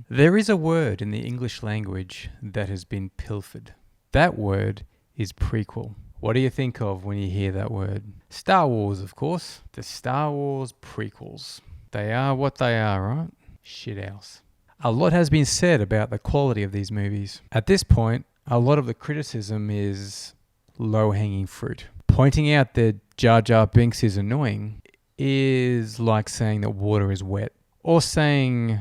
There is a word in the English language that has been pilfered. That word is prequel. What do you think of when you hear that word? Star Wars, of course. The Star Wars prequels. They are what they are, right? Shit else. A lot has been said about the quality of these movies. At this point, a lot of the criticism is low-hanging fruit. Pointing out that Jar Jar Binks is annoying is like saying that water is wet, or saying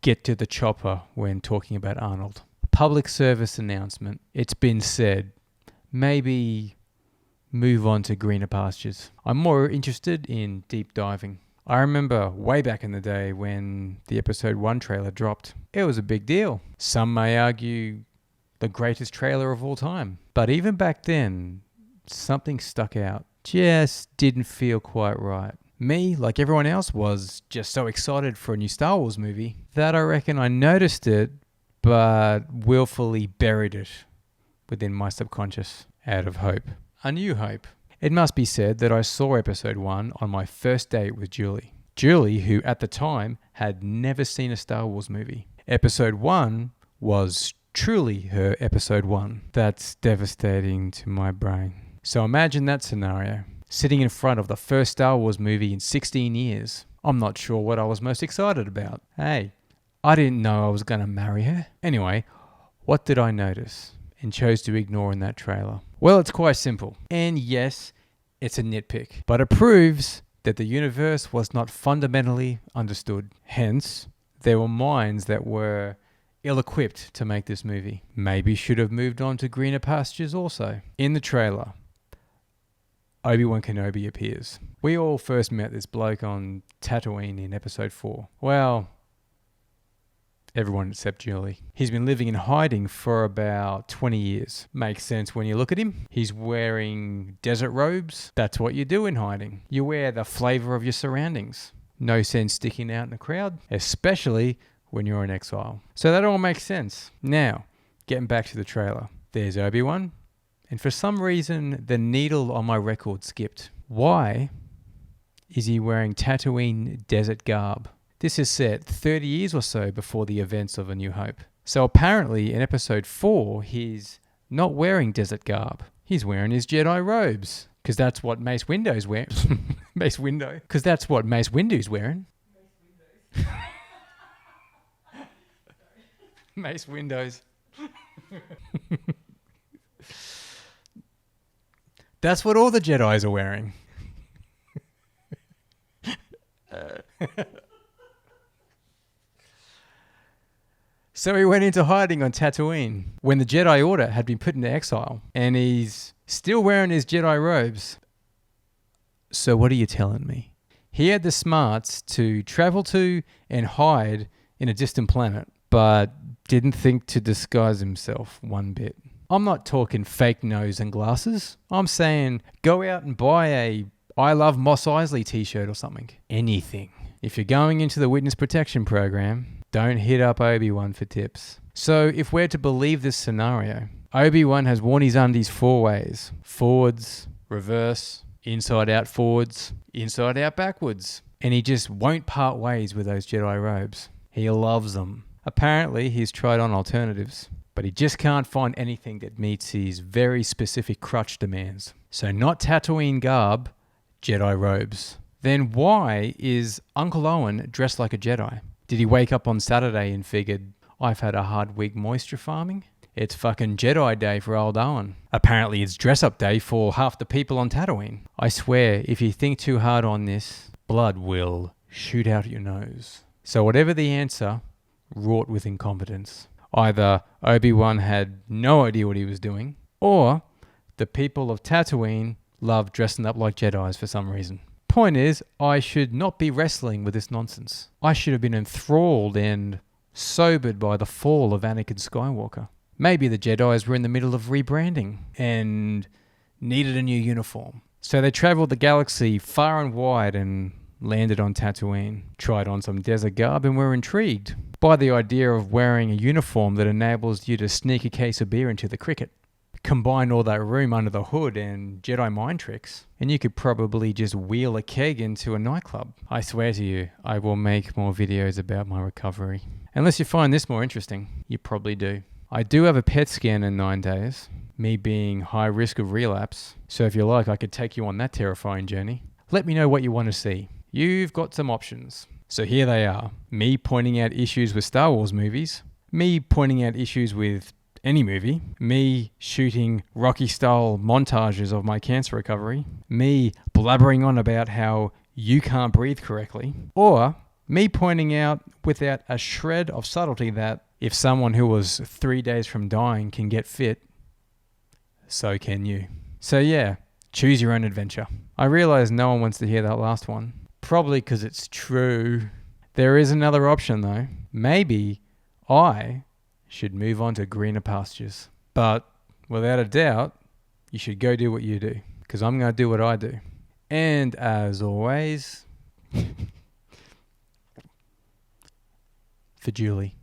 get to the chopper when talking about Arnold. Public service announcement. It's been said, maybe move on to greener pastures. I'm more interested in deep diving. I remember way back in the day when the episode 1 trailer dropped. It was a big deal. Some may argue the greatest trailer of all time. But even back then, something stuck out. Just didn't feel quite right. Me, like everyone else, was just so excited for a new Star Wars movie that I reckon I noticed it, but willfully buried it within my subconscious out of hope. A new hope. It must be said that I saw episode 1 on my first date with Julie. Julie, who at the time had never seen a Star Wars movie. Episode 1 was truly her episode 1. That's devastating to my brain. So imagine that scenario. Sitting in front of the first Star Wars movie in 16 years. I'm not sure what I was most excited about. Hey, I didn't know I was going to marry her. Anyway, what did I notice and chose to ignore in that trailer? Well, it's quite simple. And yes, it's a nitpick. But it proves that the universe was not fundamentally understood. Hence, there were minds that were ill-equipped to make this movie. Maybe should have moved on to greener pastures also. In the trailer, Obi-Wan Kenobi appears. We all first met this bloke on Tatooine in episode 4. Well, everyone except Julie. He's been living in hiding for about 20 years. Makes sense when you look at him. He's wearing desert robes. That's what you do in hiding. You wear the flavor of your surroundings. No sense sticking out in a crowd, especially when you're in exile. So that all makes sense. Now, getting back to the trailer. There's Obi-Wan. And for some reason, the needle on my record skipped. Why is he wearing Tatooine desert garb? This is set 30 years or so before the events of A New Hope. So apparently in episode 4, he's not wearing desert garb. He's wearing his Jedi robes. Because that's what Mace Windu's wearing. Mace Windu. Because that's what Mace Windu's wearing. Mace Windu's. That's what all the Jedis are wearing. So he went into hiding on Tatooine when the Jedi Order had been put into exile, and he's still wearing his Jedi robes. So what are you telling me? He had the smarts to travel to and hide in a distant planet, but didn't think to disguise himself one bit. I'm not talking fake nose and glasses. I'm saying go out and buy a I Love Mos Eisley t-shirt or something. Anything. If you're going into the witness protection program, don't hit up Obi-Wan for tips. So if we're to believe this scenario, Obi-Wan has worn his undies 4 ways. Forwards, reverse, inside out forwards, inside out backwards. And he just won't part ways with those Jedi robes. He loves them. Apparently he's tried on alternatives, but he just can't find anything that meets his very specific crutch demands. So not Tatooine garb, Jedi robes. Then why is Uncle Owen dressed like a Jedi? Did he wake up on Saturday and figured, I've had a hard week moisture farming? It's fucking Jedi day for old Owen. Apparently it's dress-up day for half the people on Tatooine. I swear, if you think too hard on this, blood will shoot out your nose. So whatever the answer, wrought with incompetence. Either Obi-Wan had no idea what he was doing, or the people of Tatooine love dressing up like Jedis for some reason. Point is, I should not be wrestling with this nonsense. I should have been enthralled and sobered by the fall of Anakin Skywalker. Maybe the Jedis were in the middle of rebranding and needed a new uniform. So they traveled the galaxy far and wide and landed on Tatooine, tried on some desert garb and were intrigued by the idea of wearing a uniform that enables you to sneak a case of beer into the cricket. combine all that room under the hood and Jedi mind tricks, and you could probably just wheel a keg into a nightclub. I swear to you, I will make more videos about my recovery. Unless you find this more interesting. You probably do. I do have a PET scan in 9 days, me being high risk of relapse. So if you like, I could take you on that terrifying journey. Let me know what you want to see. You've got some options. So here they are. Me pointing out issues with Star Wars movies. Me pointing out issues with any movie. Me shooting Rocky-style montages of my cancer recovery. Me blabbering on about how you can't breathe correctly. Or me pointing out without a shred of subtlety that if someone who was 3 days from dying can get fit, so can you. So yeah, choose your own adventure. I realize no one wants to hear that last one. Probably because it's true. There is another option though. Maybe I should move on to greener pastures. But without a doubt, you should go do what you do. Because I'm going to do what I do. And as always, for Julie.